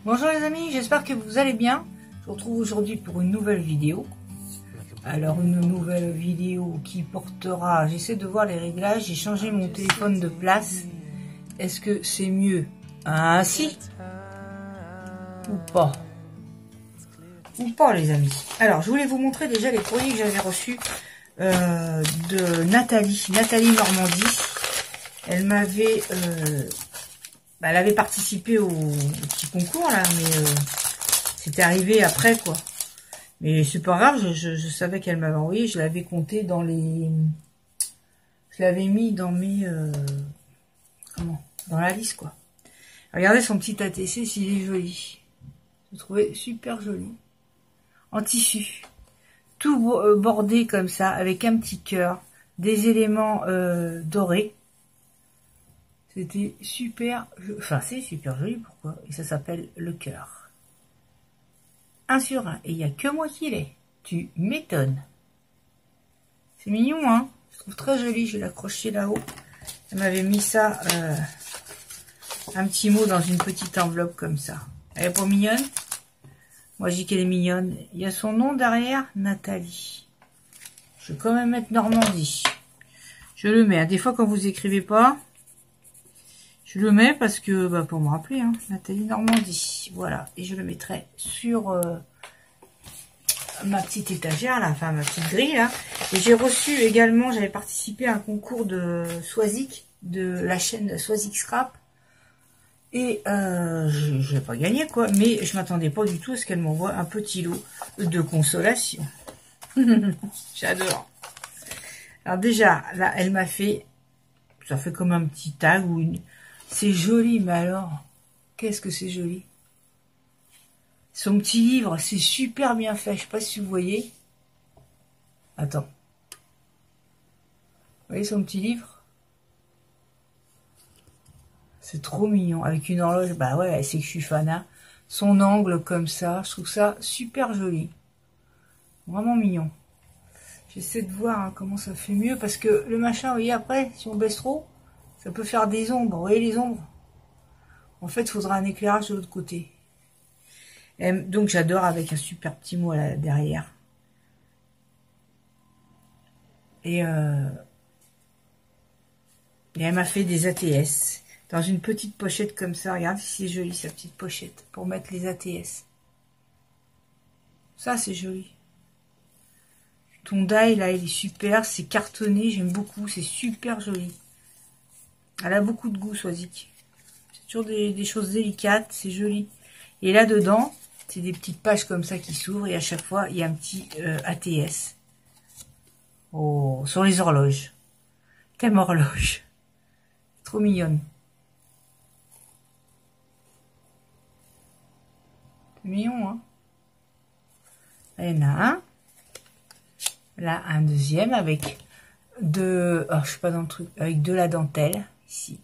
Bonjour les amis, j'espère que vous allez bien. Je vous retrouve aujourd'hui pour une nouvelle vidéo. Alors une nouvelle vidéo qui portera... J'essaie de voir les réglages, j'ai changé mon téléphone de place. Est-ce que c'est mieux ainsi ou pas? Ou pas les amis. Alors je voulais vous montrer déjà les courriers que j'avais reçus de Nathalie Normandie. Elle m'avait... elle avait participé au petit concours là, mais c'était arrivé après quoi. Mais c'est pas grave, je savais qu'elle m'avait envoyé, je l'avais compté dans les... Je l'avais mis dans mes... dans la liste quoi. Regardez son petit ATC s'il est joli. Je le trouvais super joli. En tissu. Tout bordé comme ça, avec un petit cœur, des éléments dorés. C'était super... Enfin, c'est super joli, pourquoi? Et ça s'appelle le cœur. 1 sur 1. Et il n'y a que moi qui l'ai. Tu m'étonnes. C'est mignon, hein? Je trouve très joli. Je vais l'accrocher là-haut. Elle m'avait mis ça... un petit mot dans une petite enveloppe comme ça. Elle est pas mignonne? Moi, je dis qu'elle est mignonne. Il y a son nom derrière, Nathalie. Je vais quand même mettre Normandie. Je le mets. Des fois, quand vous écrivez pas... Je le mets parce que, pour me rappeler, hein, Nathalie Normandie. Voilà. Et je le mettrai sur ma petite étagère, là, enfin ma petite grille, là. Et j'ai reçu également, j'avais participé à un concours de Swazik, de la chaîne Swazik Scrap. Et je n'ai pas gagné, quoi. Mais je m'attendais pas du tout à ce qu'elle m'envoie un petit lot de consolation. J'adore. Alors déjà, là, elle m'a fait... Ça fait comme un petit tag ou une... C'est joli, mais alors, qu'est-ce que c'est joli. Son petit livre, c'est super bien fait. Je sais pas si vous voyez. Attends. Vous voyez son petit livre? C'est trop mignon. Avec une horloge, bah ouais, elle sait que je suis fan. Son angle comme ça, je trouve ça super joli. Vraiment mignon. J'essaie de voir comment ça fait mieux. Parce que le machin, vous voyez, après, si on baisse trop... Ça peut faire des ombres, vous voyez les ombres? En fait, il faudra un éclairage de l'autre côté. Et donc, j'adore avec un super petit mot là, derrière. Et elle m'a fait des ATS. Dans une petite pochette comme ça. Regardez si c'est joli, sa petite pochette. Pour mettre les ATS. Ça, c'est joli. Ton die, là, il est super. C'est cartonné, j'aime beaucoup. C'est super joli. Elle a beaucoup de goût, Swazik. C'est toujours des choses délicates, c'est joli. Et là-dedans, c'est des petites pages comme ça qui s'ouvrent. Et à chaque fois, il y a un petit ATS. Oh, sur les horloges. Thème horloge. Trop mignonne. C'est mignon, hein? Là, il y en a un. Là, un deuxième avec de... Oh, je suis pas dans le truc. Avec de la dentelle. Ici,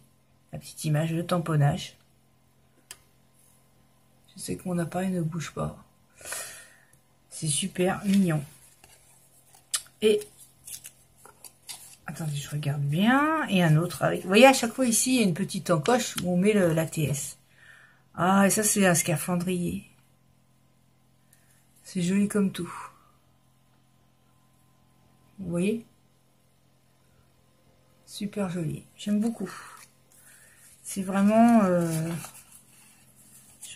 la petite image, le tamponnage. Je sais que mon appareil ne bouge pas. C'est super mignon. Et, attendez, je regarde bien. Et un autre avec... Vous voyez, à chaque fois ici, il y a une petite encoche où on met l'ATS. Ah, et ça, c'est un scaphandrier. C'est joli comme tout. Vous voyez? Super joli. J'aime beaucoup. C'est vraiment... je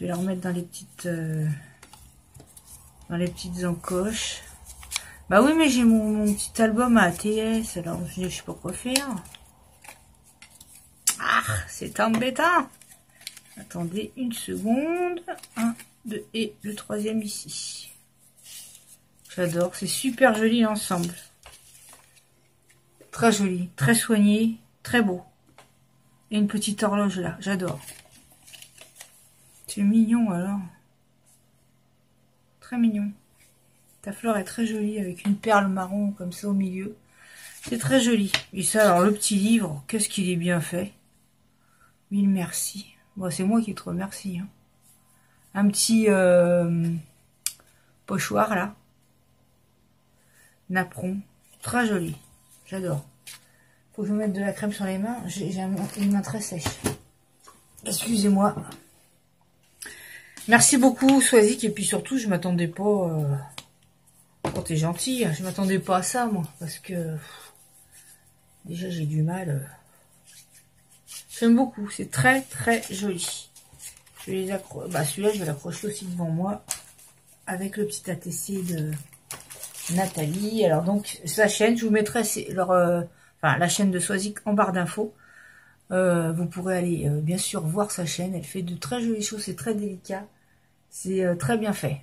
vais la remettre dans les petites encoches. Bah oui, mais j'ai mon petit album à ATS. Alors, je sais pas quoi faire. Ah, c'est embêtant. Attendez une seconde. 1, 2, et le troisième ici. J'adore. C'est super joli ensemble. Très joli, très soigné, très beau. Et une petite horloge là, j'adore. C'est mignon alors. Très mignon. Ta fleur est très jolie avec une perle marron comme ça au milieu. C'est très joli. Et ça, alors le petit livre, qu'est-ce qu'il est bien fait. Mille merci. Bon, c'est moi qui te remercie. Hein. Un petit pochoir là. Napperon. Très joli. J'adore. Faut que je mette de la crème sur les mains. J'ai une main très sèche. Excusez-moi. Merci beaucoup, Swazik. Et puis surtout, je m'attendais pas... Oh, t'es gentil. Je m'attendais pas à ça, moi. Parce que... déjà, j'ai du mal. J'aime beaucoup. C'est très, très joli. Je vais les accrocher. Bah, celui-là, je vais l'accrocher aussi devant moi. Avec le petit ATC de Nathalie. Alors, donc, sa chaîne, je vous mettrai leur... enfin, la chaîne de Swazik en barre d'infos. Vous pourrez aller, bien sûr, voir sa chaîne. Elle fait de très jolies choses. C'est très délicat. C'est très bien fait.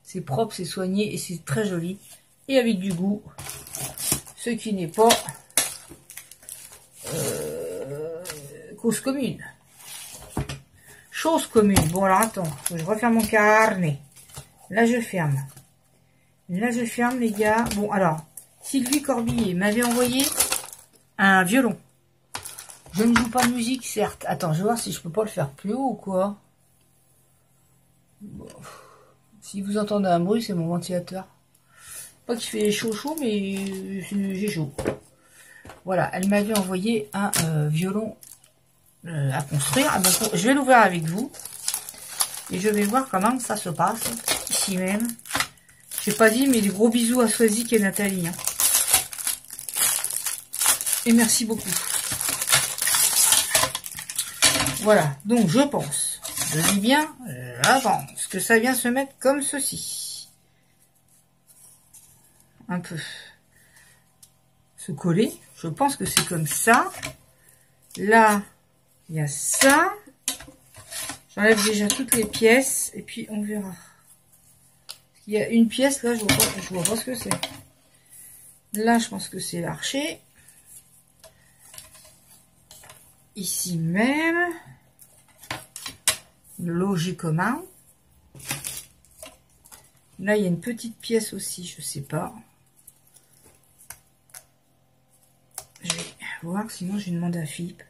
C'est propre, c'est soigné et c'est très joli. Et avec du goût. Ce qui n'est pas cause commune. Chose commune. Bon, alors attends. Faut que je referme mon carnet. Là, je ferme. Là, je ferme, les gars. Bon, alors. Sylvie Corbillet m'avait envoyé un violon. Je ne joue pas de musique, certes. Attends, je vais voir si je peux pas le faire plus haut ou quoi. Bon. Si vous entendez un bruit, c'est mon ventilateur. Pas qu'il fait chaud, mais j'ai chaud. Voilà, elle m'avait envoyé un violon à construire. Donc, je vais l'ouvrir avec vous. Et je vais voir comment ça se passe. Ici même. Je n'ai pas dit, mais des gros bisous à Swazik et Nathalie. Hein. Et merci beaucoup. Voilà, donc je pense. Je dis bien, je pense que ça vient se mettre comme ceci. Un peu. Se coller. Je pense que c'est comme ça. Là, il y a ça. J'enlève déjà toutes les pièces. Et puis, on verra. Il y a une pièce, là, je vois pas ce que c'est. Là, je pense que c'est l'archer. Ici même. Logiquement. Là, il y a une petite pièce aussi, je sais pas. Je vais voir, sinon je vais demander à Philippe.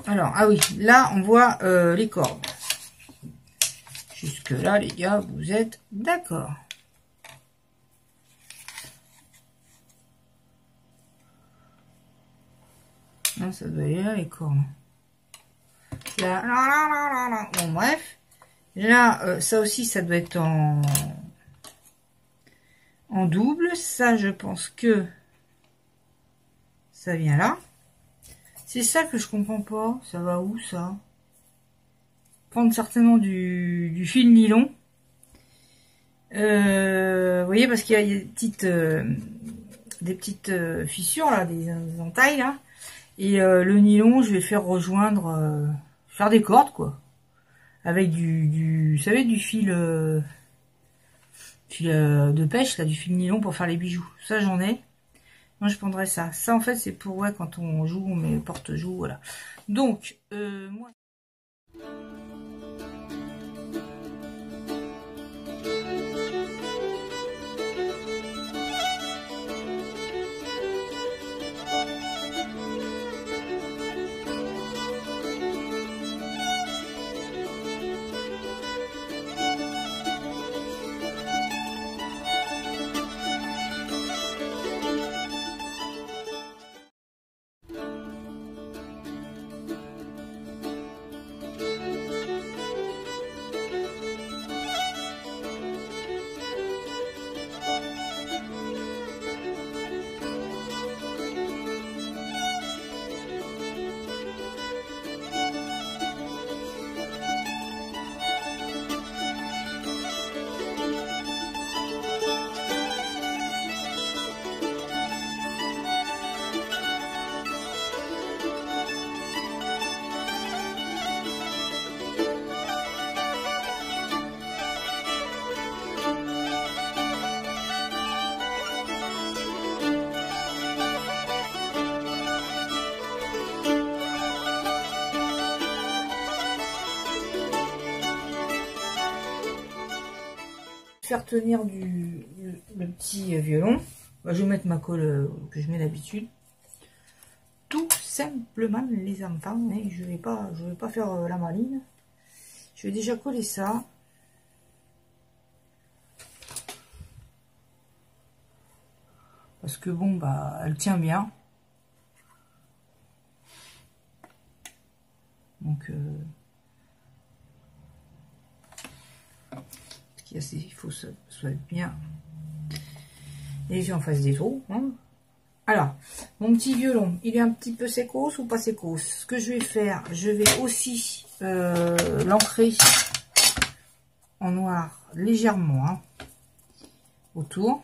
Alors, ah oui, là, on voit les cordes. Jusque là, les gars, vous êtes d'accord. Non, ça doit aller là, les cordes. Là, bon, bref. Là, ça aussi, ça doit être en double. Ça, je pense que ça vient là. C'est ça que je comprends pas. Ça va où, ça? Prendre certainement du fil nylon. Vous voyez, parce qu'il y a des petites fissures, là, des entailles, là. Et le nylon, je vais faire rejoindre... faire des cordes, quoi. Avec vous savez, du fil de pêche, là, du fil nylon pour faire les bijoux. Ça, j'en ai. Moi, je prendrais ça. Ça, en fait, c'est pour, ouais, quand on joue, on met porte-joue, voilà. Donc, moi... Faire tenir le petit violon. Je vais mettre ma colle que je mets d'habitude. Tout simplement, les enfants, hein, je vais pas faire la maline. Je vais déjà coller ça. Parce que bon, bah, elle tient bien. Donc, casser. Il faut que ça soit bien. Et j'en fasse des trous. Hein. Alors, mon petit violon, il est un petit peu sécos ou pas sécos? Ce que je vais faire, je vais aussi l'ancrer en noir légèrement hein, autour.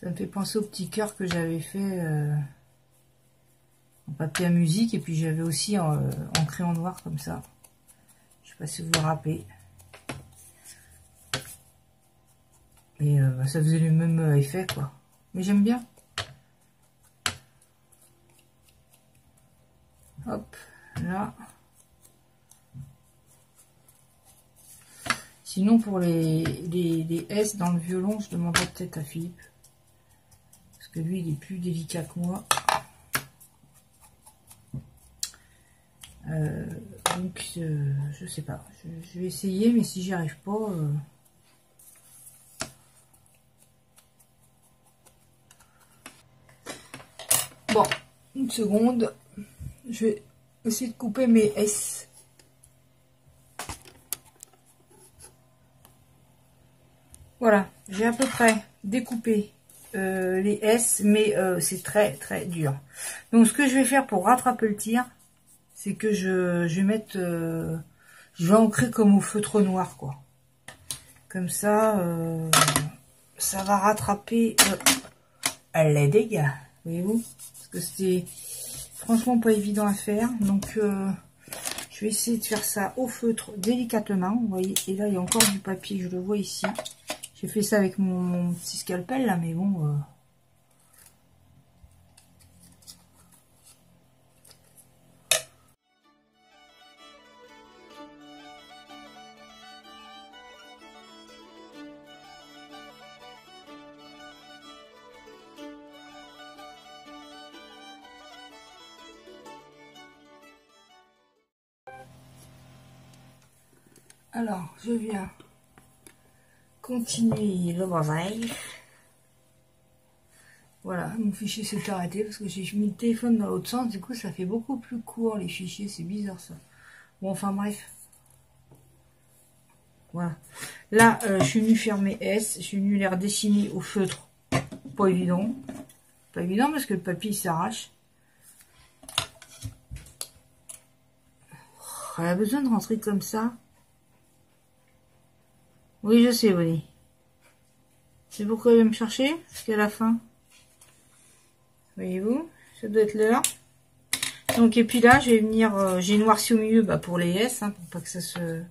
Ça me fait penser au petit cœur que j'avais fait en papier à musique. Et puis j'avais aussi ancré en noir comme ça. Je sais pas si vous vous rappelez. Et bah, ça faisait le même effet quoi. Mais j'aime bien. Hop, là. Sinon pour les S dans le violon, je demanderais peut-être à Philippe. Parce que lui, il est plus délicat que moi. Donc, je sais pas. Je vais essayer, mais si j'y arrive pas... Bon, une seconde. Je vais essayer de couper mes S. Voilà, j'ai à peu près découpé les S, mais c'est très très dur. Donc ce que je vais faire pour rattraper le tir, c'est que je vais mettre, je vais ancrer comme au feutre noir quoi. Comme ça, ça va rattraper les dégâts, voyez-vous, parce que c'était franchement pas évident à faire. Donc je vais essayer de faire ça au feutre délicatement, vous voyez. Et là il y a encore du papier, je le vois ici. J'ai fait ça avec mon petit scalpel là, mais bon. Alors, je viens continuer le brossage. Voilà, mon fichier s'est arrêté parce que j'ai mis le téléphone dans l'autre sens. Du coup, ça fait beaucoup plus court les fichiers. C'est bizarre ça. Bon, enfin bref. Voilà. Là, je suis venue faire mes S. Je suis venue les redessiner au feutre. Pas évident. Pas évident parce que le papier s'arrache. Elle a besoin de rentrer comme ça. Oui, je sais, oui. C'est pourquoi il va me chercher? Parce qu'à la fin. Voyez-vous? Ça doit être l'heure. Donc, et puis là, je vais venir... j'ai noirci au milieu bah, pour les S, hein, pour pas que ça se...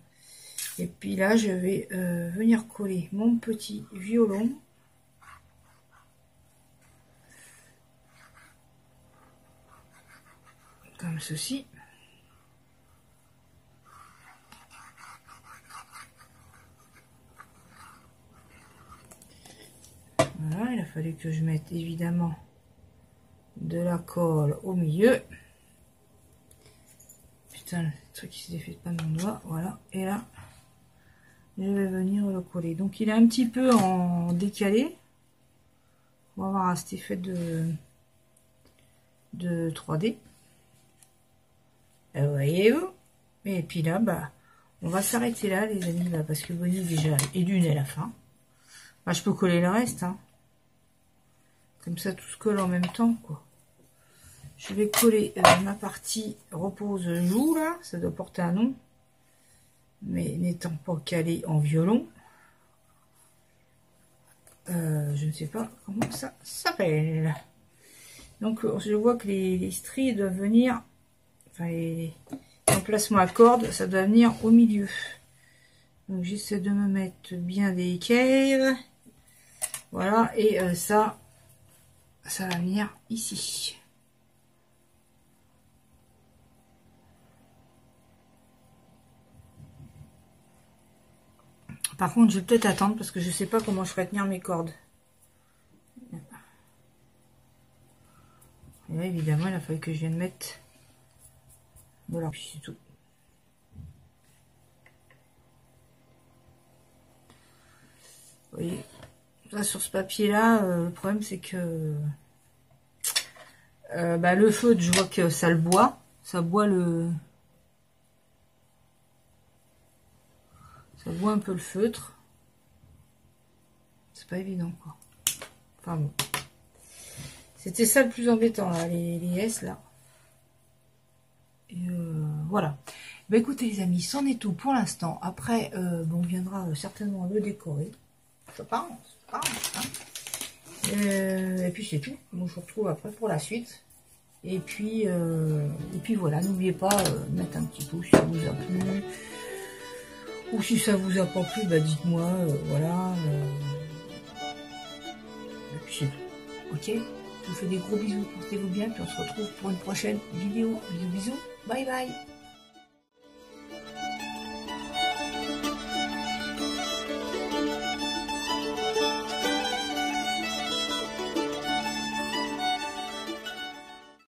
Et puis là, je vais venir coller mon petit violon. Comme ceci. Voilà, il a fallu que je mette évidemment de la colle au milieu. Putain, le truc qui s'est fait pas de mon doigt. Voilà, et là, je vais venir le coller. Donc il est un petit peu en décalé. On va avoir cet effet de 3D. Voyez-vous? Et puis là, bah, on va s'arrêter là, les amis, là, parce que vous voyez déjà, et d'une à la fin. Bah, je peux coller le reste, hein. Comme ça, tout se colle en même temps, quoi. Je vais coller ma partie repose joue, là. Ça doit porter un nom. Mais n'étant pas calé en violon. Je ne sais pas comment ça s'appelle. Donc, je vois que les stries doivent venir... Enfin, les emplacements à cordes, ça doit venir au milieu. Donc, j'essaie de me mettre bien des caves. Voilà, et ça va venir ici. Par contre, je vais peut-être attendre parce que je sais pas comment je ferai tenir mes cordes. Et là, évidemment, il a fallu que je vienne mettre. Voilà, puis c'est tout. Vous voyez, là, sur ce papier-là, le problème, c'est que bah, le feutre, je vois que ça le boit. Ça boit le Ça voit un peu le feutre. C'est pas évident, quoi. Enfin bon. C'était ça le plus embêtant, là, les S, là. Et voilà. Bah écoutez, les amis, c'en est tout pour l'instant. Après, bon, on viendra certainement le décorer. Je pense. Hein. Et puis c'est tout. Donc je vous retrouve après pour la suite. Et puis voilà, n'oubliez pas de mettre un petit pouce si ça vous a plu. Ou si ça vous a pas plu, bah dites-moi, voilà. Et puis c'est tout. Ok? Je vous fais des gros bisous, portez-vous bien, puis on se retrouve pour une prochaine vidéo. Bisous, bisous. Bye bye.